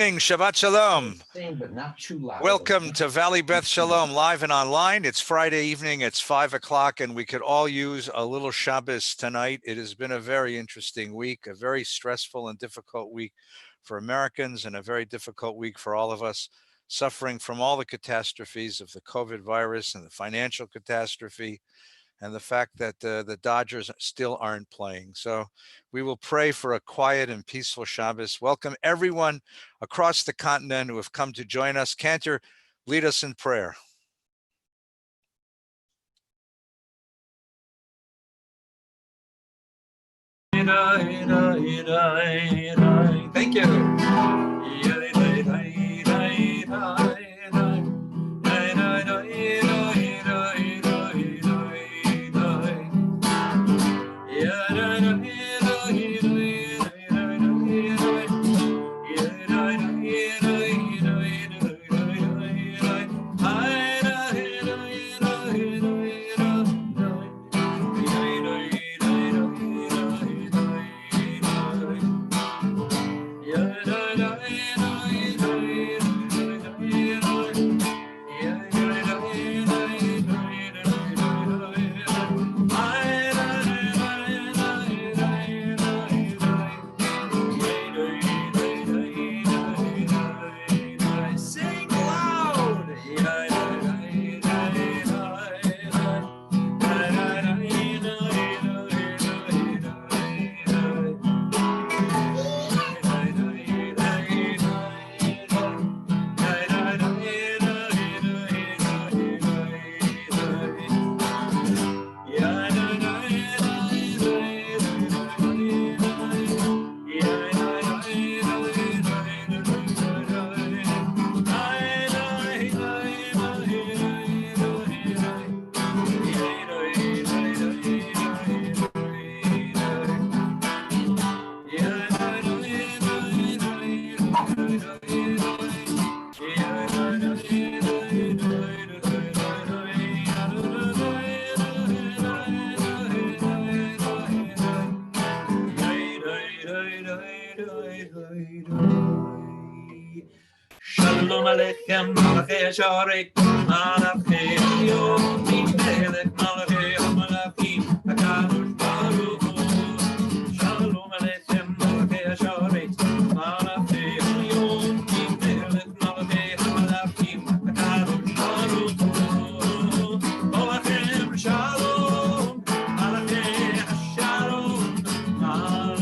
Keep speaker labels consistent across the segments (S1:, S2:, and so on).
S1: Shabbat Shalom.
S2: But not too loud.
S1: Welcome to Valley Beth Shalom, live and online. It's Friday evening, it's 5 o'clock, and we could all use a little Shabbos tonight. It has been a very interesting week, a very stressful and difficult week for Americans, and a very difficult week for all of us, suffering from all the catastrophes of the COVID virus and the financial catastrophe, and the fact that the Dodgers still aren't playing. So we will pray for a quiet and peaceful Shabbos. Welcome everyone across the continent who have come to join us. Cantor, lead us in prayer.
S3: Thank you. Shalom Aleichem, Malachei Hasharet, Malachei Elyon, Melech Malachei Hamalakim, HaKadosh Baruch Hu. Shalom Aleichem, Malachei Hasharet, Malachei Elyon, Melech Malachei Hamalakim, HaKadosh Baruch Hu. Olachem Shalom, Malachei Hashalom, Malachei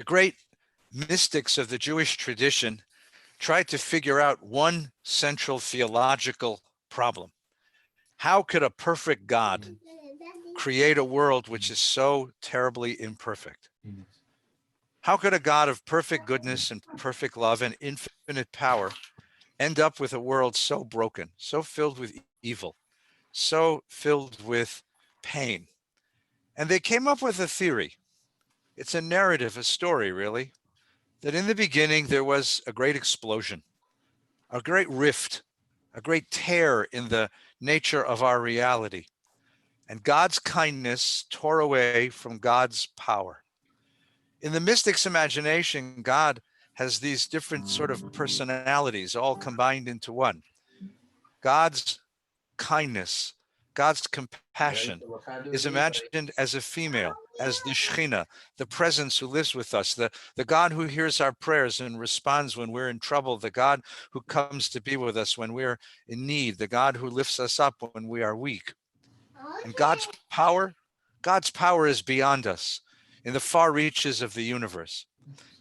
S1: great mystics of the Jewish tradition tried to figure out one central theological problem. How could a perfect God create a world which is so terribly imperfect? How could a God of perfect goodness and perfect love and infinite power end up with a world so broken, so filled with evil, so filled with pain? And they came up with a theory. It's a narrative, a story, really, that in the beginning there was a great explosion, a great rift, a great tear in the nature of our reality. And God's kindness tore away from God's power. In the mystic's imagination, God has these different sort of personalities all combined into one. God's kindness, God's compassion is imagined as a female, as the Shekhinah, the presence who lives with us, the God who hears our prayers and responds when we're in trouble, the God who comes to be with us when we're in need, the God who lifts us up when we are weak. And God's power is beyond us, in the far reaches of the universe.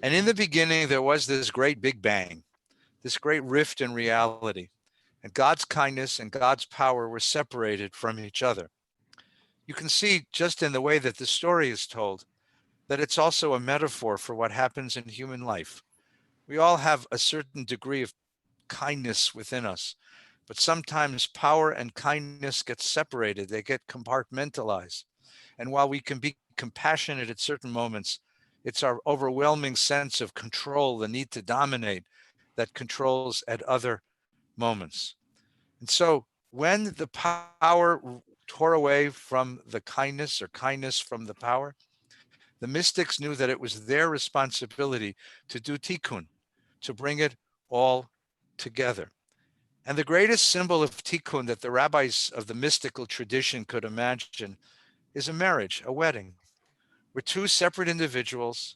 S1: And in the beginning, there was this great big bang, this great rift in reality. And God's kindness and God's power were separated from each other. You can see just in the way that the story is told that it's also a metaphor for what happens in human life. We all have a certain degree of kindness within us, but sometimes power and kindness get separated, they get compartmentalized. And while we can be compassionate at certain moments, it's our overwhelming sense of control, the need to dominate, that controls at other moments. And so when the power tore away from the kindness, or kindness from the power, the mystics knew that it was their responsibility to do tikkun, to bring it all together. And the greatest symbol of tikkun that the rabbis of the mystical tradition could imagine is a marriage, a wedding, where two separate individuals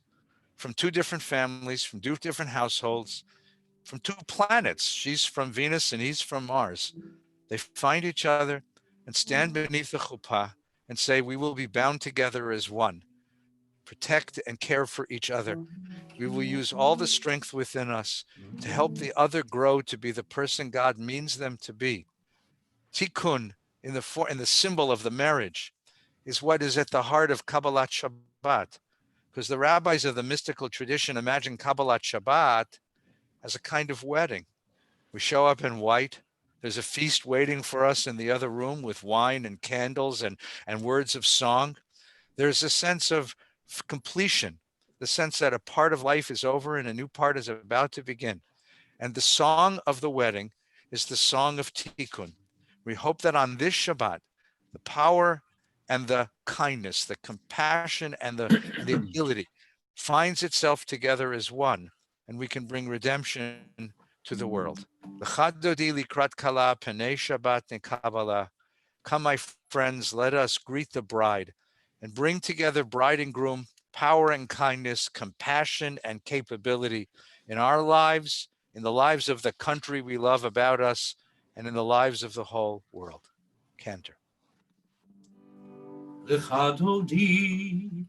S1: from two different families, from two different households, from two planets, she's from Venus and he's from Mars, they find each other and stand beneath the chuppah and say, we will be bound together as one, protect and care for each other. We will use all the strength within us to help the other grow to be the person God means them to be. Tikkun, in the symbol of the marriage, is what is at the heart of Kabbalat Shabbat, because the rabbis of the mystical tradition imagine Kabbalat Shabbat as a kind of wedding. We show up in white. There's a feast waiting for us in the other room with wine and candles and words of song. There's a sense of completion, the sense that a part of life is over and a new part is about to begin. And the song of the wedding is the song of Tikkun. We hope that on this Shabbat, the power and the kindness, the compassion and the ability finds itself together as one, and we can bring redemption to the world. Come, my friends, let us greet the bride and bring together bride and groom, power and kindness, compassion and capability in our lives, in the lives of the country we love about us, and in the lives of the whole world. Cantor.
S3: L'chadodi,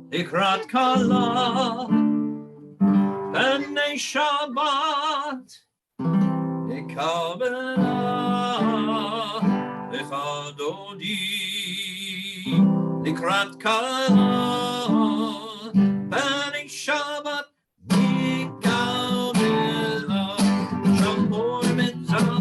S3: ikrat kala, b'nei Shabbat, Kabbalat, l'chadodi, ikrat kala, b'nei Shabbat, Kabbalat, Shamor mitzvah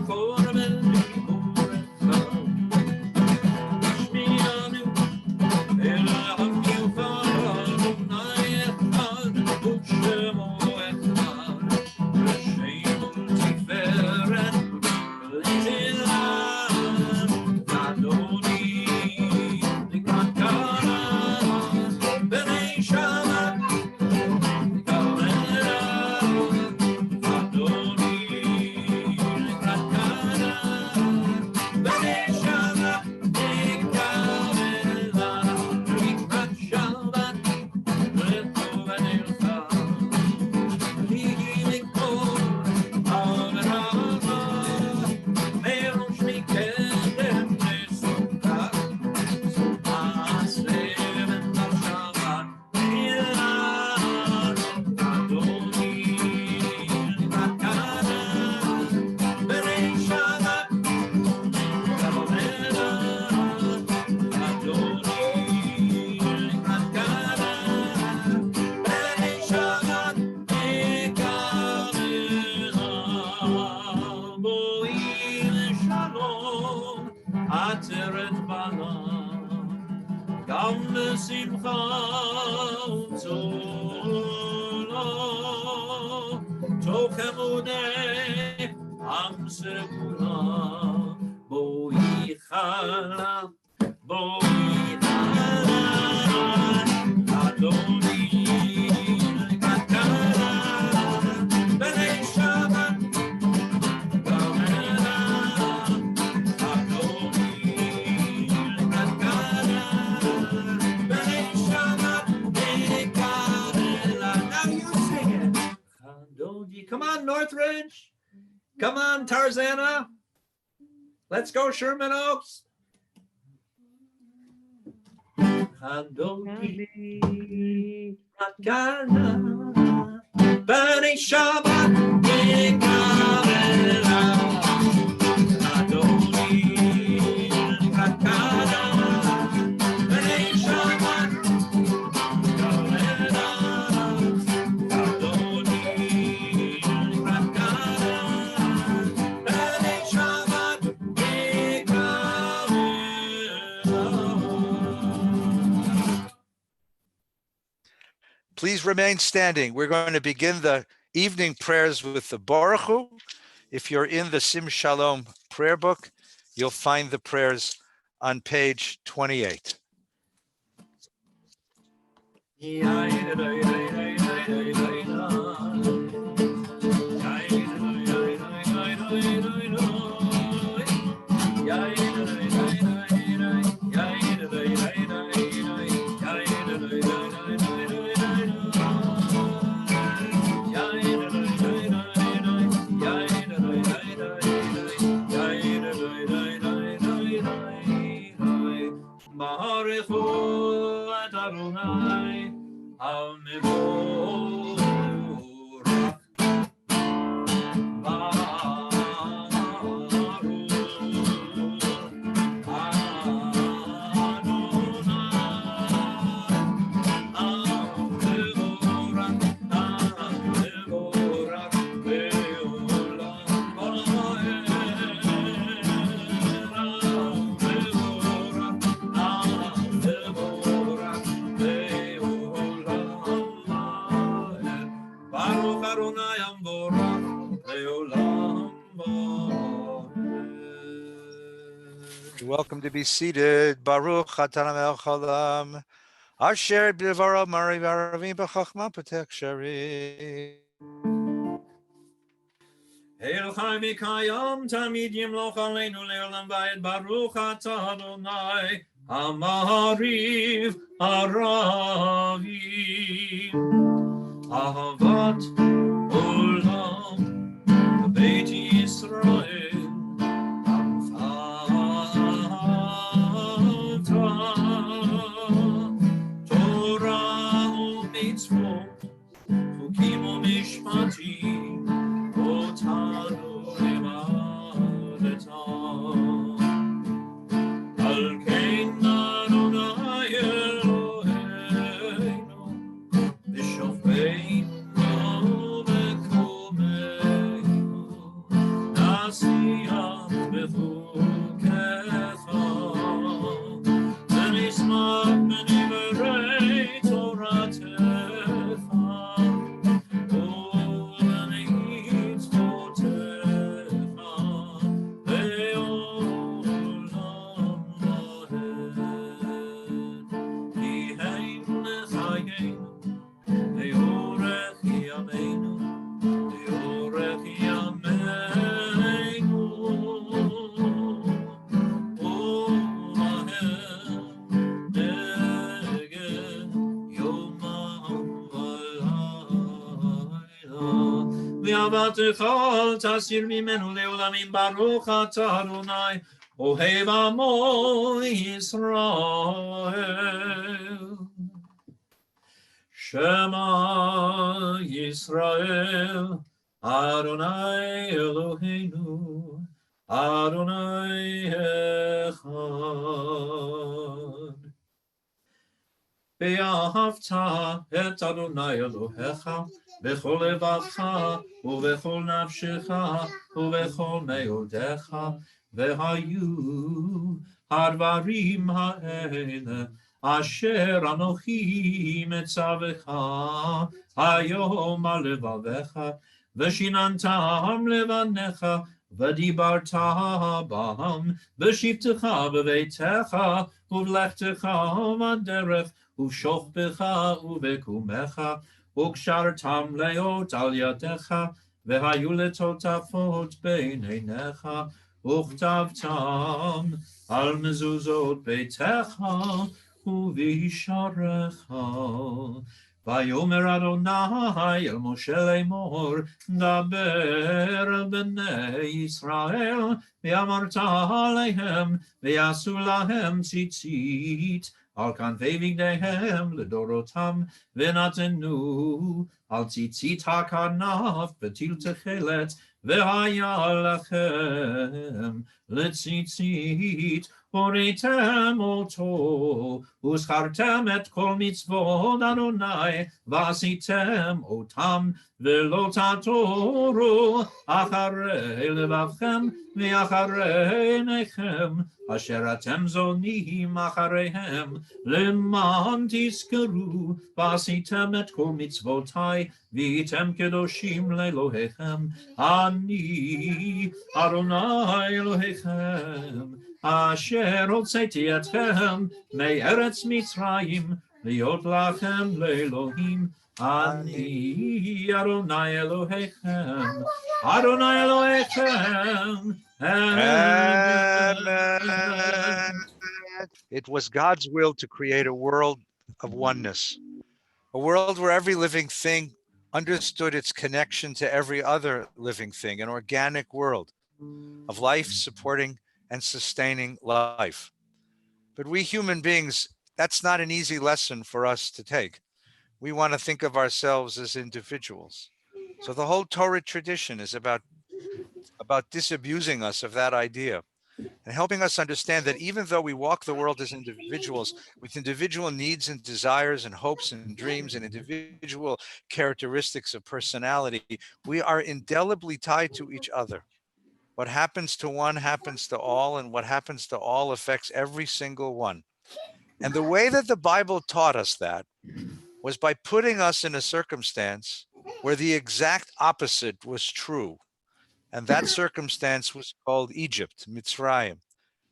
S3: Come the simcha utzolo, tokemudei am segula, boi chala, Adoni, Kakara, Benei Shabbat, Gamera, Adoni, Kakara, Benei Shabbat, Bekarela. Now you sing it. Adoni. Come on, Northridge. Come on, Tarzana. Let's go, Sherman Oaks. Adoni, Kakara, Benei Shabbat, Bekarela. Adoni, Kakara, Benei Shabbat, Gamera. Adoni, Kakara, Benei Shabbat, Bekarela.
S1: Please remain standing. We're going to begin the evening prayers with the Baruch Hu. If you're in the Sim Shalom prayer book, you'll find the prayers on page 28.
S3: Baruchu et Adonai, HaMevorach. Baruch Adonai Amborach Leolam Vaed.
S1: You're welcome to be seated. Baruch Atan Melech Haolam. Asher b'dvarav mari v'aravim b'chachma p'tech sharim.
S3: Hail Chai Mikayam Tamid Yimloch Aleinu Leolam Vaed. Baruch Atah Adonai Amariv Aravim Ahavat Olam Beit Yisrael Amchata Torah u'mitzvot Chukim u'mishpatim Otanu limadetam Al kein Adonai Eloheinu B'shofeinu b'kumeinu Nasiya b'chukecha V'nismach b'divrei Toratecha u'b'mitzvotecha le'olam vaed. Ki hein lechayenu le'orech yameinu le'orech yameinu u'lahem neged yomam v'layla. V'avatecha al tasir mimenu le'olamim baruch atah Adonai ohev amo Yisrael. Shema Yisrael, Adonai Eloheinu, Adonai Echad. Ve'ahavta et Adonai Elohecha, bechol levacha, uvechol nafshecha, uvechol meodecha, ve'hayu hadvarim ha'ele אשר אנוכי מצווך היום על לבביך, ושיננתם לבניך, ודיברת בם, בשבתך בביתך, ובלכתך בדרך, ובשוכבך ובקומך, וקשרתם להיות על ידיך, והיו לטוטפות בין עיניך, וכתבתם על מזוזות ביתך ובישעריך. ויאמר אדוני אל משה לאמור, דבר אל בני ישראל, ואמרת עליהם, ויעשו להם ציצית על כנפי בגדיהם לדורותם, ונתנו על ציצית הכנף בטיל תכלת, והיה לכם לציצית, הוריתם אותו, וזכרתם את כל מצוות אדוני, ועשיתם אותם, ולא תתורו אחרי לבבכם, ואחרי עיניכם, אשר אתם זונים אחריהם, למען תזכרו, ועשיתם את כל מצוותי, והייתם קדושים לאלוהיכם, אני אדוני אלוהיכם, אשר הוצאתי אתכם מארץ מצרים, להיות לכם לאלוהים, אני אדוני אלוהיכם, אדוני אלוהיכם.
S1: Amen. It was God's will to create a world of oneness, a world where every living thing understood its connection to every other living thing, an organic world of life supporting and sustaining life. But we human beings, that's not an easy lesson for us to take. We want to think of ourselves as individuals. So the whole Torah tradition is about disabusing us of that idea and helping us understand that even though we walk the world as individuals with individual needs and desires and hopes and dreams and individual characteristics of personality, we are indelibly tied to each other. What happens to one happens to all, and what happens to all affects every single one. And the way that the Bible taught us that was by putting us in a circumstance where the exact opposite was true. And that circumstance was called Egypt, Mitzrayim.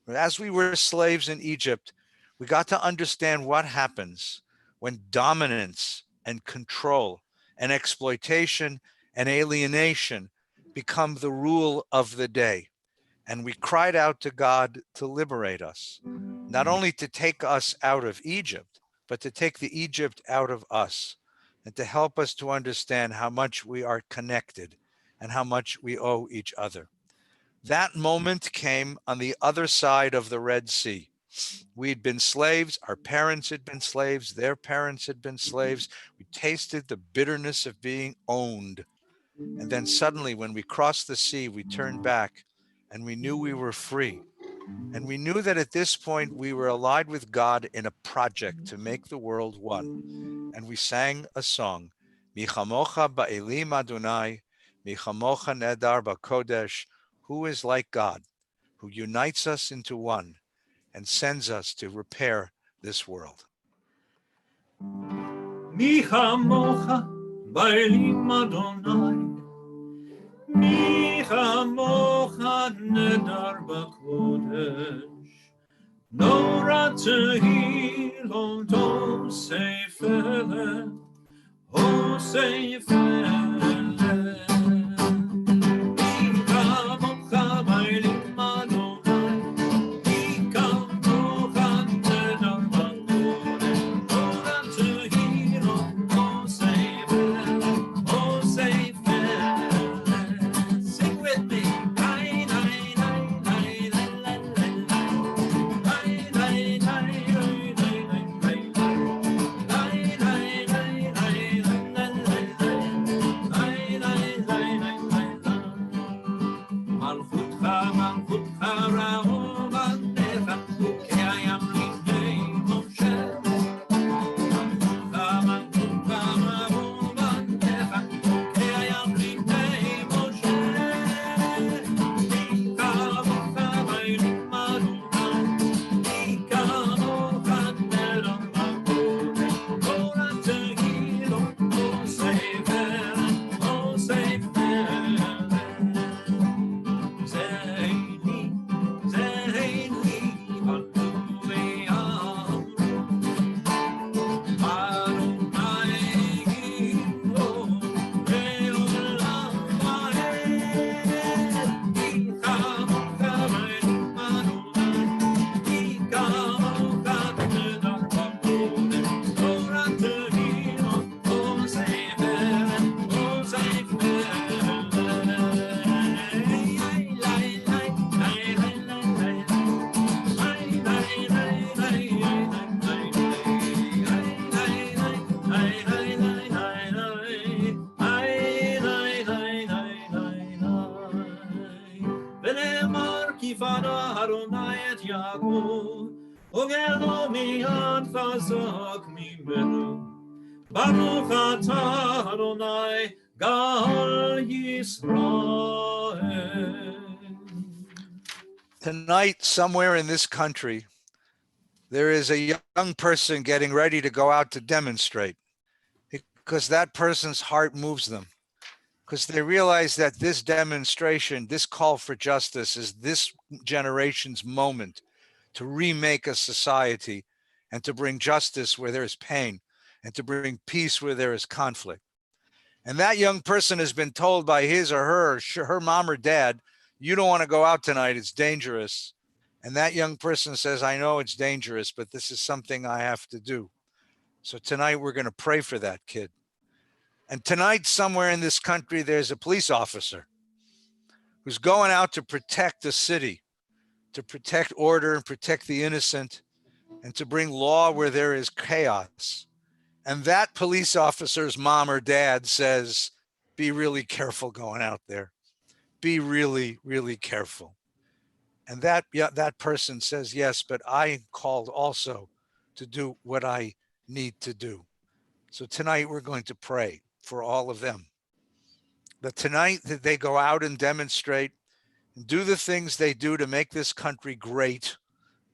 S1: As we were slaves in Egypt, we got to understand what happens when dominance and control and exploitation and alienation become the rule of the day. And we cried out to God to liberate us, not only to take us out of Egypt, but to take the Egypt out of us, and to help us to understand how much we are connected and how much we owe each other. That moment came on the other side of the Red Sea. We'd been slaves, our parents had been slaves, their parents had been slaves. We tasted the bitterness of being owned. And then suddenly when we crossed the sea, we turned back and we knew we were free. And we knew that at this point we were allied with God in a project to make the world one. And we sang a song, Mi chamocha ba'elim Adonai, Mi chamocha nedar ba'kodesh, who is like God, who unites us into one and sends us to repair this world.
S3: Mi chamocha ba'elim Adonai, Mi chamocha nedar ba'kodesh, Nora tehilom to seifele, o seifele. Mi chamocha ba'elim Adonai, Mi chamocha nedar ba'kodesh, Nora tehilom o seifele, o seifele. Sing with me. וגלו מיד חזק ממנו. ברוך אתה אדוני גאל ישראל.
S1: Tonight, somewhere in this country, there is a young person getting ready to go out to demonstrate because that person's heart moves them, because they realize that this demonstration, this call for justice, is this generation's moment to remake a society and to bring justice where there is pain and to bring peace where there is conflict. And that young person has been told by his or her mom or dad, you don't want to go out tonight, it's dangerous. And that young person says, I know it's dangerous, but this is something I have to do. So tonight we're going to pray for that kid. And tonight, somewhere in this country, there's a police officer who's going out to protect the city, to protect order and protect the innocent, and to bring law where there is chaos. And that police officer's mom or dad says, be really careful going out there. Be really, really careful. And that person says, yes, but I called also to do what I need to do. So tonight we're going to pray for all of them. That tonight that they go out and demonstrate and do the things they do to make this country great,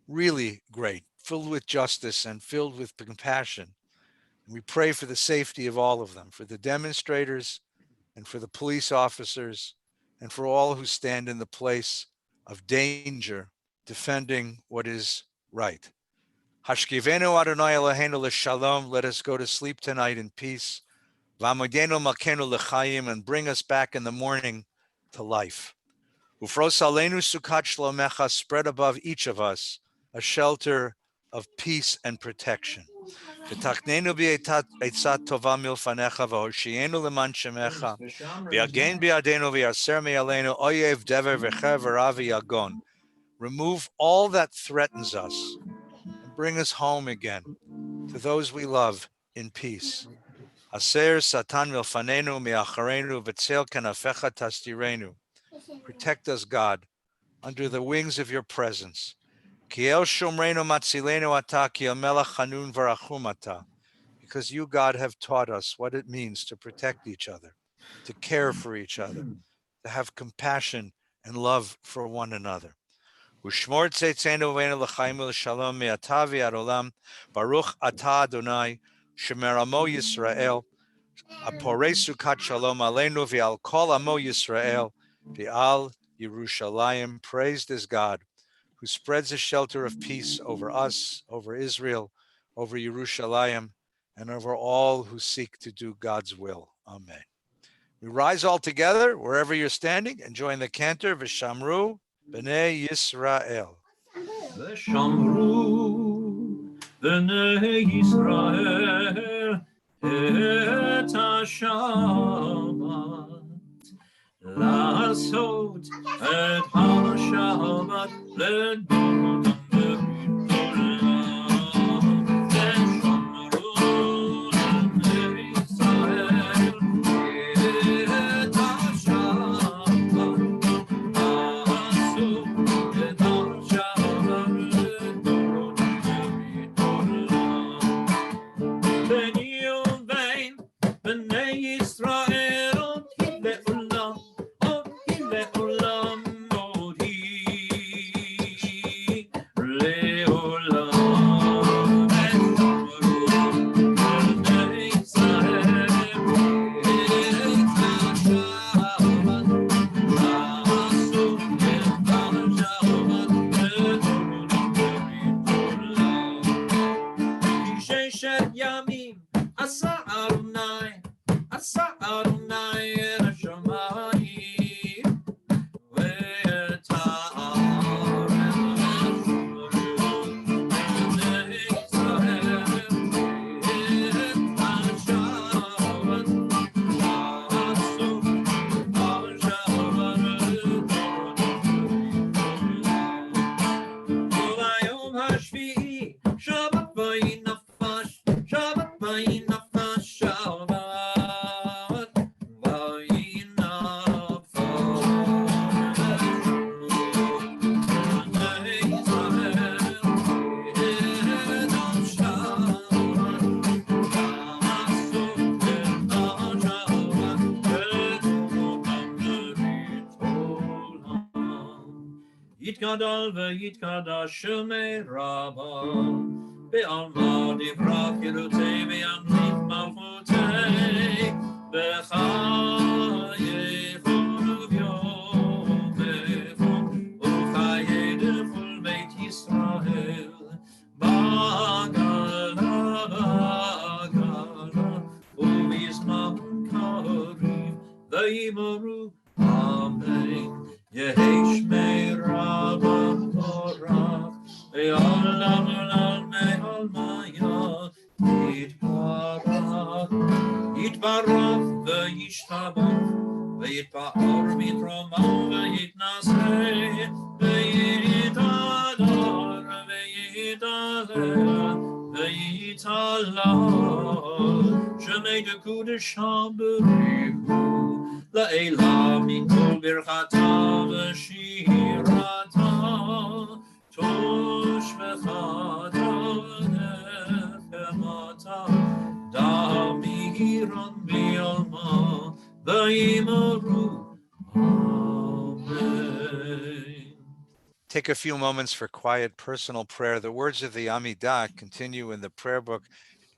S1: really great, filled with justice and filled with compassion. And we pray for the safety of all of them, for the demonstrators and for the police officers and for all who stand in the place of danger, defending what is right. Hashkivenu Adonai Eloheinu l'shalom. Let us go to sleep tonight in peace. V'amodenu malkeinu l'chaim, and bring us back in the morning to life. Ufros aleinu sukat shlomecha, spread above each of us a shelter of peace and protection. V'tachnenu b'eitzat tova milfanecha, v'hoshienu l'man shemecha, v'yagen b'yadenu v'yaser me'aleinu oyev dever v'chev v'ravi yagon. Remove all that threatens us and bring us home again to those we love in peace. Aser satan milfanenu mi'acharenu v'tzel kanafecha tastirenu. Protect us, God, under the wings of your presence. Ki el shomrenu matzilenu ata, ki el melech chanun v'rachum ata. Because you, God, have taught us what it means to protect each other, to care for each other, to have compassion and love for one another. Ushmor tzetzenu v'enu l'chaim u'l'shalom mi'ata v'ad olam. Baruch ata Adonai, shemer amo Yisrael, aporei sukat shalom aleinu v'al kol amo Yisrael, v'al Yerushalayim. Praised is God, who spreads a shelter of peace over us, over Israel, over Yerushalayim, and over all who seek to do God's will. Amen. We rise all together, wherever you're standing, and join the cantor, V'shamru B'nei Yisrael.
S3: V'shamru B'nei Yisrael et ha-Shabbat, לעשות את השבת לדון יתגדל ויתקדש שמי רבה, בעלמא דברך ילותי וימליך מלכותי, בחייכון וביומכון, וחיי דכל בית ישראל, בגלה ובזמן קריב, ויאמרו אמן. יהי שמי רבה מבורך, ועולם עולם מעלמיה יתברך, יתברך וישתבח, ויתפאר מתרומו ויתנשא, ויתהדר ויתהלל ויתהלל, שמי דקודשם בריחו, לעילה מכל ברכתה ושירתה, תושבחתה ונחמתה, דמירן בעלמא, ויאמרו Amen.
S1: Take a few moments for quiet personal prayer. The words of the Amidah continue in the prayer book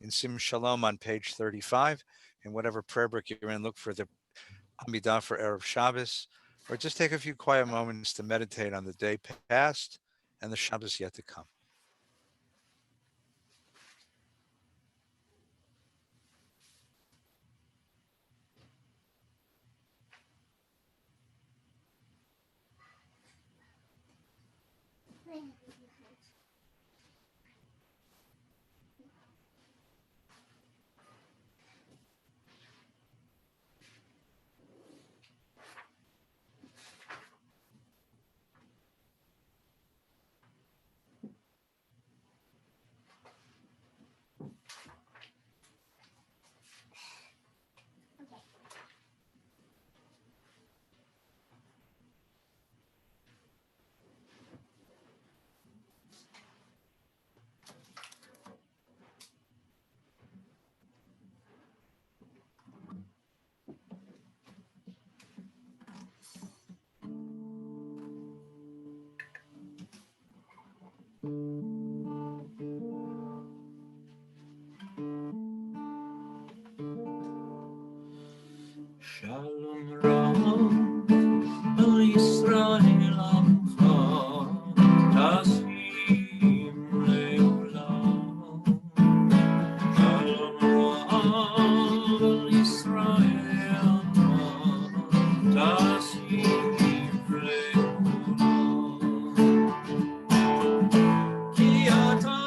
S1: in Sim Shalom on page 35. In whatever prayer book you're in, look for the Amidah for Erev Shabbos, or just take a few quiet moments to meditate on the day past and the Shabbos yet to come.
S3: Shalom Ram al Yisrael Amcha, Tasim Leolam. Shalom Ram al Yisrael Amcha, Tasim Leolam. Ki ata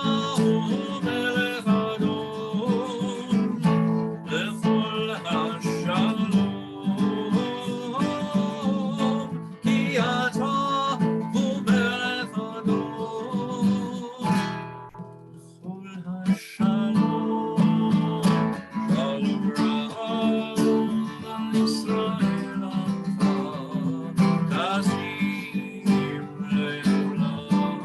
S3: melech Adon, lechol hashalom. Shalom Ram Israel Amcha, Tasim Leolam.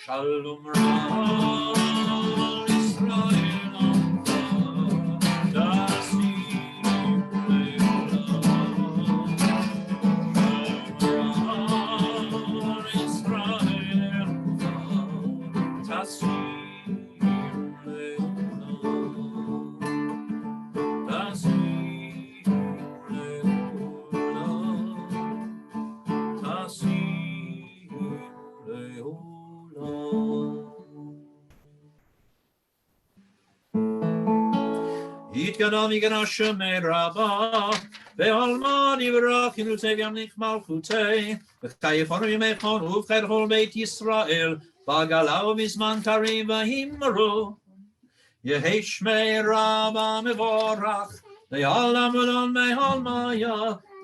S3: Shalom Ram Israel Amcha, Tasim Leolam. Tasim Leolam. Tasim Leolam. יתגדל ויגדל שמי רבה, בעלמא דברך ילותי וימליך מלכותי, וחייכון ובימכון ובחיי כל בית ישראל, בגלה ובזמן קריב ויאמרו, יהי שמי רבה מבורך, לעולם עולם מעלמיה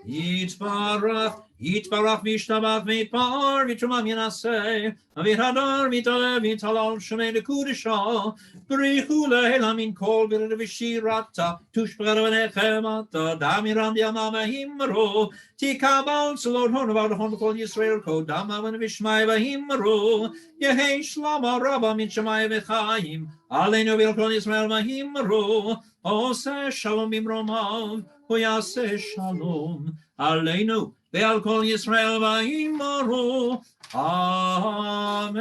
S3: יתברך, יתברך וישתבח ויתפאר ויתרומם ינסה ויתהדר ויתעלה ויתהלל שמי לקודשו בריחו לעילא מן כל ברר ושירתה תושבחה ונחמתה דמירן דימה והימרו תקבל צלון הון ובעדהון בכל ישראל קודמה ונשמעי והימרו יהי שלמה רבה מן שמיים וחיים עלינו ועל כל ישראל והימרו עושה שלום במרומיו הוא יעשה שלום עלינו ועל כל ישראל ויאמרו אמן.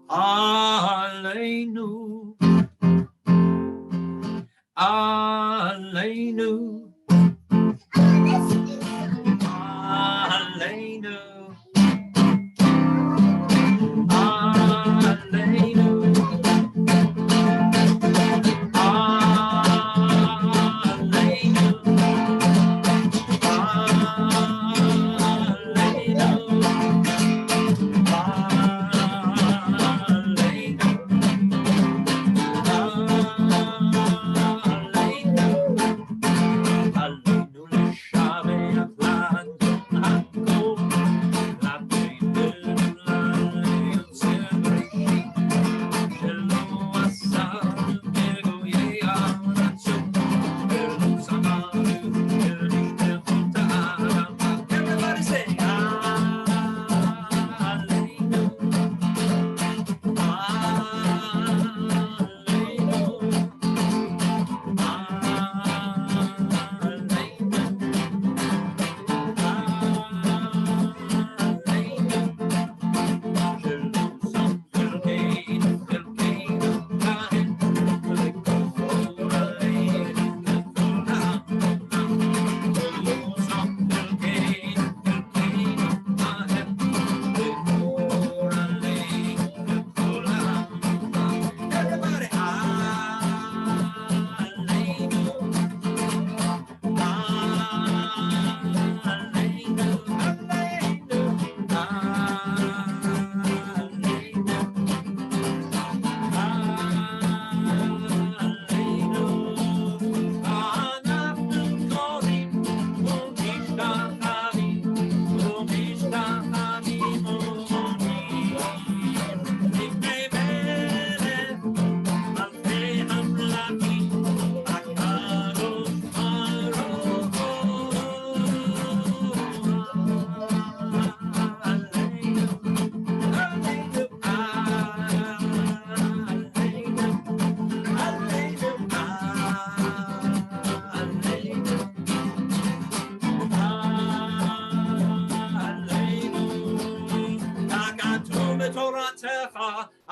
S3: עלינו עלינו עלינו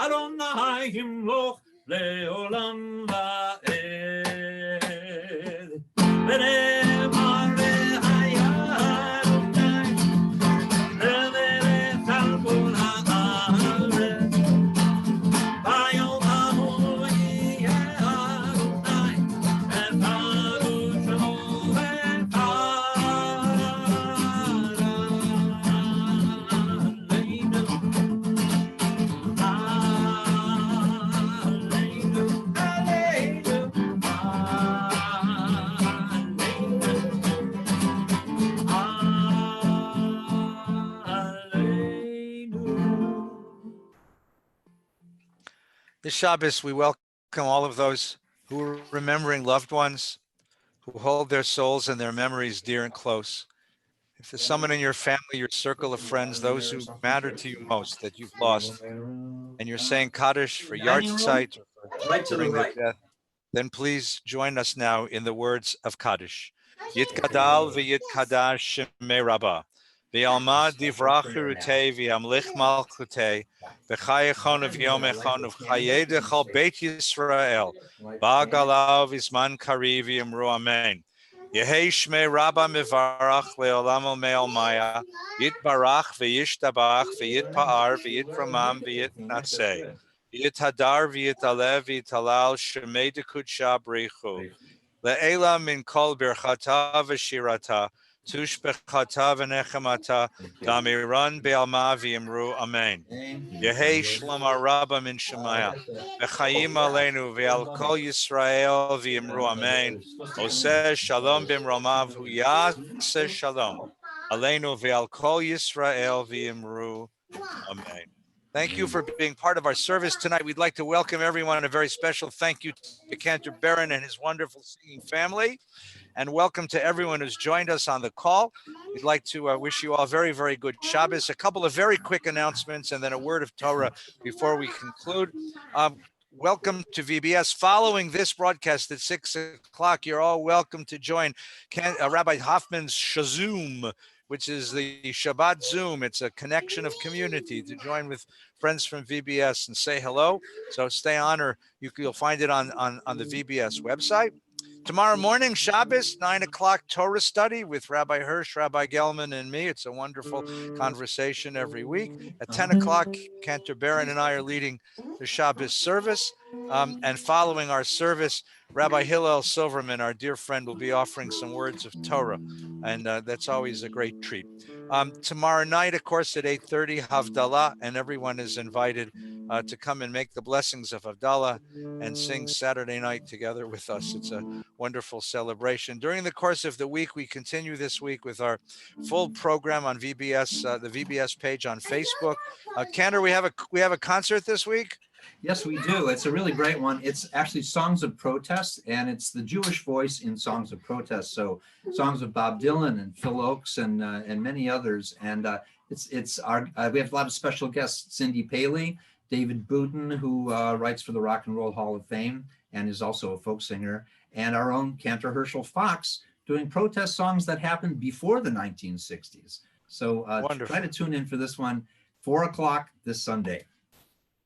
S3: Adonai yimloch leolam va'ed. V'nehar Adonai lemelech al kol haaretz. Vayom hahu yeh Adonai echadu shemo
S1: This Shabbos, we welcome all of those who are remembering loved ones, who hold their souls and their memories dear and close. If there's someone in your family, your circle of friends, those who matter to you most that you've lost, and you're saying Kaddish for yahrzeit or
S3: right to the
S1: during
S3: right.
S1: their death, then please join us now in the words of Kaddish. Yitkadal v'yitkadash shemei Rabbah. V'yalma divrach chirutei v'yamlich malchutei v'chayechon v'yom echon v'chayedech al Beit Yisrael ba'galav v'zman kari v'yamru amen. Yehei shmei Rabbah mevarach le'olam me'al maya yitbarach v'yishtabach v'yitpa'ar v'yitramam v'yitnatzeh v'yithadar v'yitalev v'yitalal shemei dekudsha b'richu le'ela min kol birchata v'shirata Tushbechata v'nechamata, damiran be'alma v'yimru amen. Yehi shlama rabba min shemaya, v'chayim aleinu v'al kol Yisrael v'yimru amen. Oseh shalom b'mromav hu yaseh shalom. Aleinu v'al kol Yisrael v'yimru amen. Thank you for being part of our service tonight. We'd like to welcome everyone. A very special thank you to Cantor Barron and his wonderful singing family. And welcome to everyone who's joined us on the call. We'd like to wish you all very, very good Shabbos. A couple of very quick announcements and then a word of Torah before we conclude. Welcome to VBS. Following this broadcast at 6 o'clock, you're all welcome to join Rabbi Hoffman's Shazoom, which is the Shabbat Zoom. It's a connection of community to join with friends from VBS and say hello. So stay on, or you'll find it on the VBS website. Tomorrow morning, Shabbos, 9 o'clock Torah study with Rabbi Hirsch, Rabbi Gelman, and me. It's a wonderful conversation every week. At 10 o'clock, Cantor Barron and I are leading the Shabbos service. And following our service, Rabbi Hillel Silverman, our dear friend, will be offering some words of Torah. And that's always a great treat. Tomorrow night, of course, at 8:30, Havdalah, and everyone is invited to come and make the blessings of Havdalah and sing Saturday night together with us. It's a wonderful celebration. During the course of the week, we continue this week with our full program on VBS, the VBS page on Facebook. Cantor, we have a concert this week.
S3: Yes, we do. It's a really great one. It's actually Songs of Protest, and it's the Jewish voice in Songs of Protest. So songs of Bob Dylan and Phil Oakes and many others. And it's our we have a lot of special guests: Cindy Paley, David Booten, who writes for the Rock and Roll Hall of Fame and is also a folk singer, and our own Cantor Herschel Fox doing protest songs that happened before the 1960s. So try to tune in for this one, 4 o'clock this Sunday.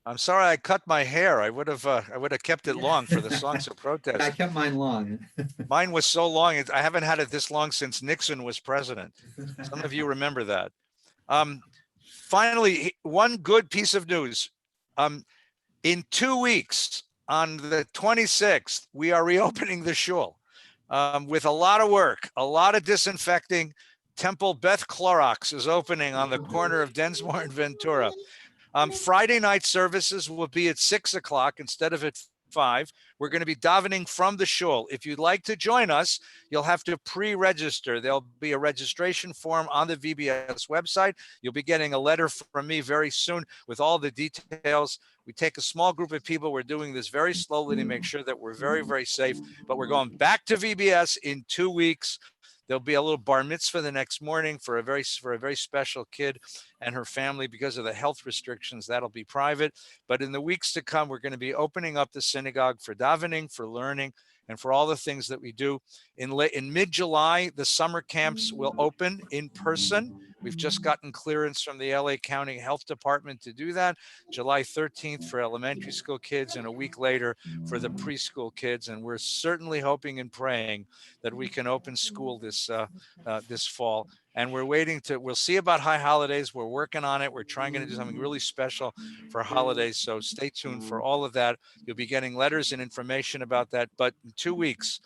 S1: I'm sorry I cut my hair. I would have kept it long for the Songs of Protest.
S3: I kept mine long.
S1: Mine was so long. I haven't had it this long since Nixon was president. Some of you remember that. Finally, one good piece of news. In 2 weeks, on the 26th, we are reopening the shul with a lot of work, a lot of disinfecting. Temple Beth Clorox is opening on the corner of Densmore and Ventura. Friday night services will be at 6 o'clock instead of at 5. We're going to be davening from the shul. If you'd like to join us, you'll have to pre-register. There'll be a registration form on the VBS website. You'll be getting a letter from me very soon with all the details. We take a small group of people. We're doing this very slowly to make sure that we're very, very safe. But we're going back to VBS in 2 weeks. There'll be a little bar mitzvah the next morning for a very special kid and her family. Because of the health restrictions, that'll be private. But in the weeks to come, we're going to be opening up the synagogue for davening, for learning, and for all the things that we do. In mid-July, the summer camps will open in person. We've just gotten clearance from the LA County Health Department to do that. July 13th for elementary school kids, and a week later for the preschool kids. And we're certainly hoping and praying that we can open school this fall. And we'll see about high holidays. We're working on it. We're trying to do something really special for holidays. So stay tuned for all of that. You'll be getting letters and information about that. But in 2 weeks,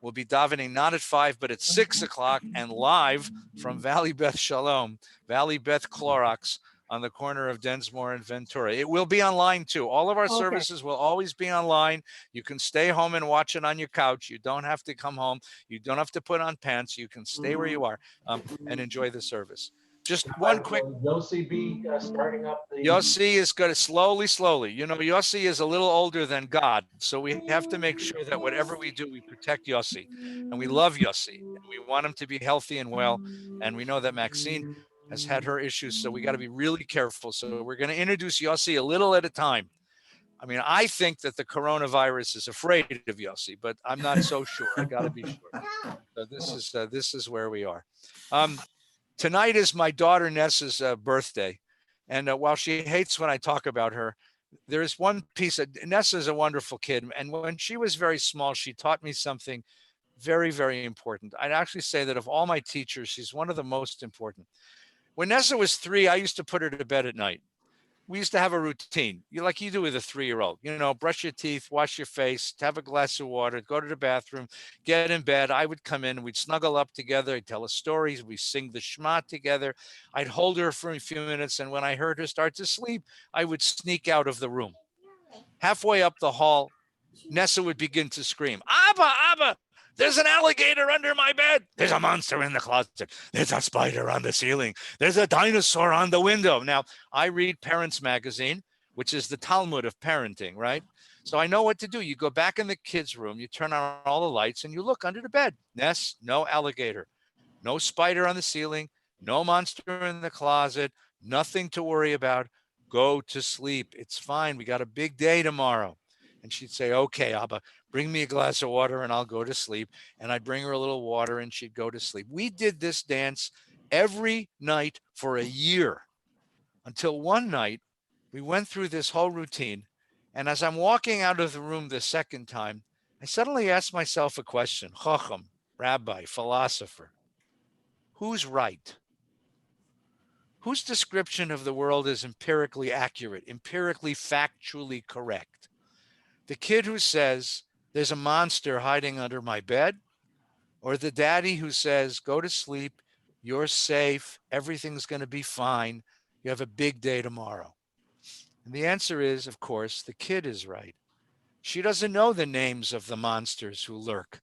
S1: we'll be davening not at 5, but at 6 o'clock and live from Valley Beth Shalom, Valley Beth Clorox on the corner of Densmore and Ventura. It will be online too. All of our services will always be online. You can stay home and watch it on your couch. You don't have to come home. You don't have to put on pants. You can stay where you are and enjoy the service. Just one quick.
S2: Yossi be starting up the.
S1: Yossi is going to slowly. You know, Yossi is a little older than God, so we have to make sure that whatever we do, we protect Yossi, and we love Yossi, and we want him to be healthy and well. And we know that Maxine has had her issues, so we got to be really careful. So we're going to introduce Yossi a little at a time. I mean, I think that the coronavirus is afraid of Yossi, but I'm not so sure. I got to be sure. So this is where we are. Tonight is my daughter Nessa's birthday. And while she hates when I talk about her, there is one piece. Nessa's a wonderful kid. And when she was very small, she taught me something very, very important. I'd actually say that of all my teachers, she's one of the most important. When Nessa was 3, I used to put her to bed at night. we used to have a routine. Like you do with a 3-year-old, brush your teeth, wash your face, have a glass of water, go to the bathroom, get in bed. I would come in, we'd snuggle up together, I'd tell her stories, we sing the Shema together. I'd hold her for a few minutes, and when I heard her start to sleep, I would sneak out of the room. Halfway up the hall, Nessa would begin to scream, Abba, Abba, there's an alligator under my bed. There's a monster in the closet. There's a spider on the ceiling. There's a dinosaur on the window. Now, I read Parents Magazine, which is the Talmud of parenting, right? So I know what to do. You go back in the kids' room, you turn on all the lights, and you look under the bed. Ness, no alligator, no spider on the ceiling, no monster in the closet, nothing to worry about. Go to sleep. It's fine. We got a big day tomorrow. And she'd say, okay, Abba, bring me a glass of water and I'll go to sleep. And I'd bring her a little water and she'd go to sleep. We did this dance every night for a year, until one night we went through this whole routine. And as I'm walking out of the room the second time, I suddenly asked myself a question. Chacham, rabbi, philosopher, who's right? Whose description of the world is empirically accurate, empirically factually correct? The kid who says, there's a monster hiding under my bed, or the daddy who says, go to sleep, you're safe, everything's going to be fine, you have a big day tomorrow? And the answer is, of course, the kid is right. She doesn't know the names of the monsters who lurk.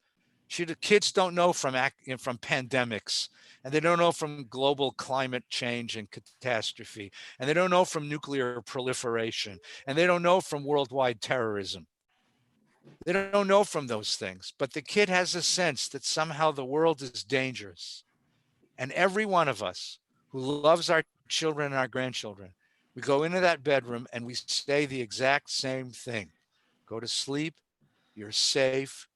S1: The kids don't know from pandemics, and they don't know from global climate change and catastrophe, and they don't know from nuclear proliferation, and they don't know from worldwide terrorism. They don't know from those things, but the kid has a sense that somehow the world is dangerous. And every one of us who loves our children and our grandchildren, we go into that bedroom and we say the exact same thing. Go to sleep, you're safe,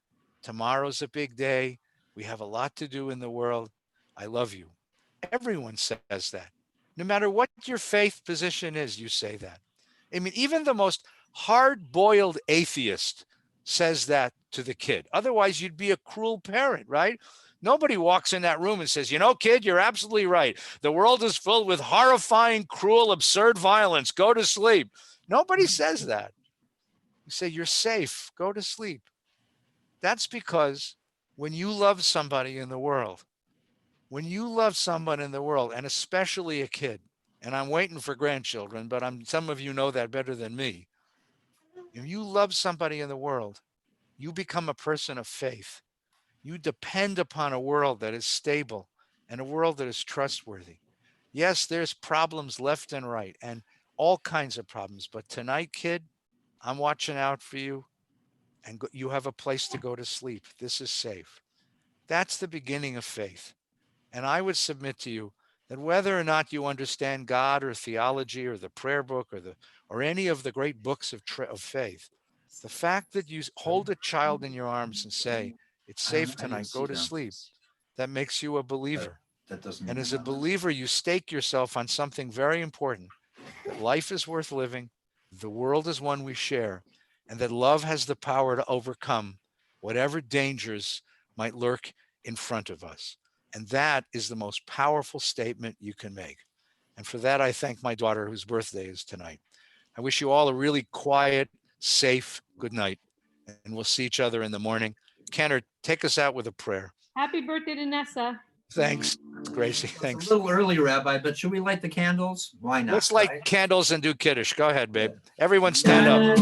S1: tomorrow's a big day, we have a lot to do in the world, I love you. Everyone says that. No matter what your faith position is, you say that. I mean, even the most hard-boiled atheist says that to the kid. Otherwise, you'd be a cruel parent, right? Nobody walks in that room and says, kid, you're absolutely right. The world is filled with horrifying, cruel, absurd violence. Go to sleep. Nobody says that. You say, you're safe. Go to sleep. That's because when you love somebody in the world, and especially a kid, and I'm waiting for grandchildren, but some of you know that better than me. If you love somebody in the world, you become a person of faith. You depend upon a world that is stable and a world that is trustworthy. Yes, there's problems left and right and all kinds of problems. But tonight, kid, I'm watching out for you, and you have a place to go to sleep. This is safe. That's the beginning of faith. And I would submit to you that whether or not you understand God or theology or the prayer book or any of the great books of faith, the fact that you hold a child in your arms and say, it's safe tonight, go to sleep, that makes you a believer. And as a believer, you stake yourself on something very important, that life is worth living, the world is one we share, and that love has the power to overcome whatever dangers might lurk in front of us. And that is the most powerful statement you can make. And for that, I thank my daughter, whose birthday is tonight. I wish you all a really quiet, safe good night, and we'll see each other in the morning. Kenner, take us out with a prayer.
S4: Happy birthday to Nessa.
S1: Thanks, Gracie. Thanks.
S3: It's a little early, Rabbi, but should we light the candles? Why not?
S1: Let's light candles and do Kiddush. Go ahead, babe. Everyone stand up.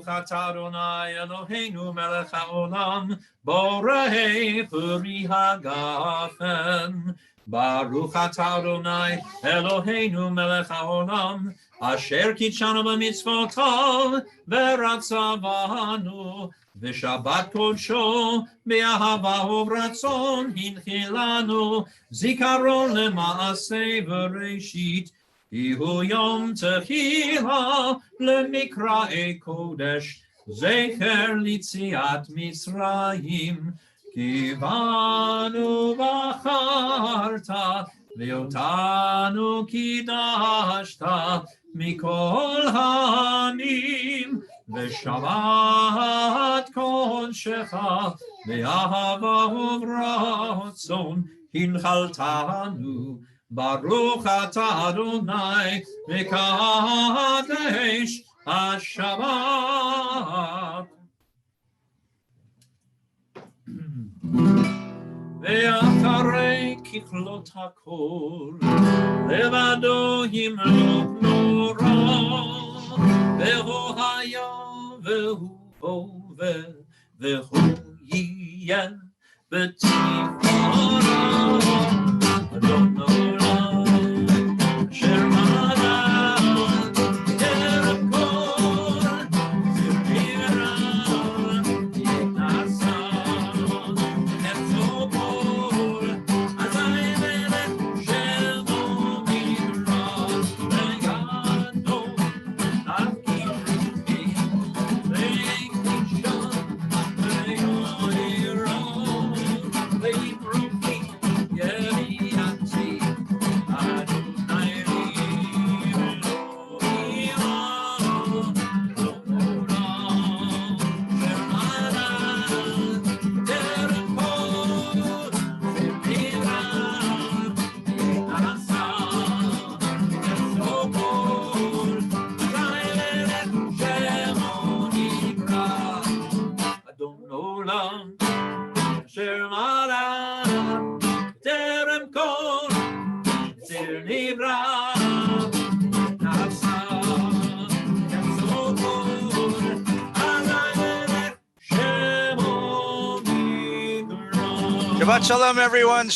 S3: atah Adonai Eloheinu melech haolam, borei puri hagafen. Baruch atah Adonai Eloheinu melech haolam, asher kitshanu b'mitzvotav v'ratzavanu, v'shabbat kodsho be'ahava uvratzon hinchilanu, zikaron lema'aseh v'reishit, ihu yom tehila lemikra'e kodesh, zecher litziat Mitzrayim. Kivanu v'acharta, ve'otanu kidashta, mikol ha'anim, ve'shavat kodshecha, ve'ahava uvratzon hinchaltanu. Baruch atah Adonai mekadesh haShabbat. ואחרי ככלות הכל, לבדו ימלוך נורא, והוא היה והוא הווה, והוא יהיה בתפארה, אדון עולם, אשר מלך טרם כל, זרעירה ינשא.
S1: Shabbat shalom, everyone.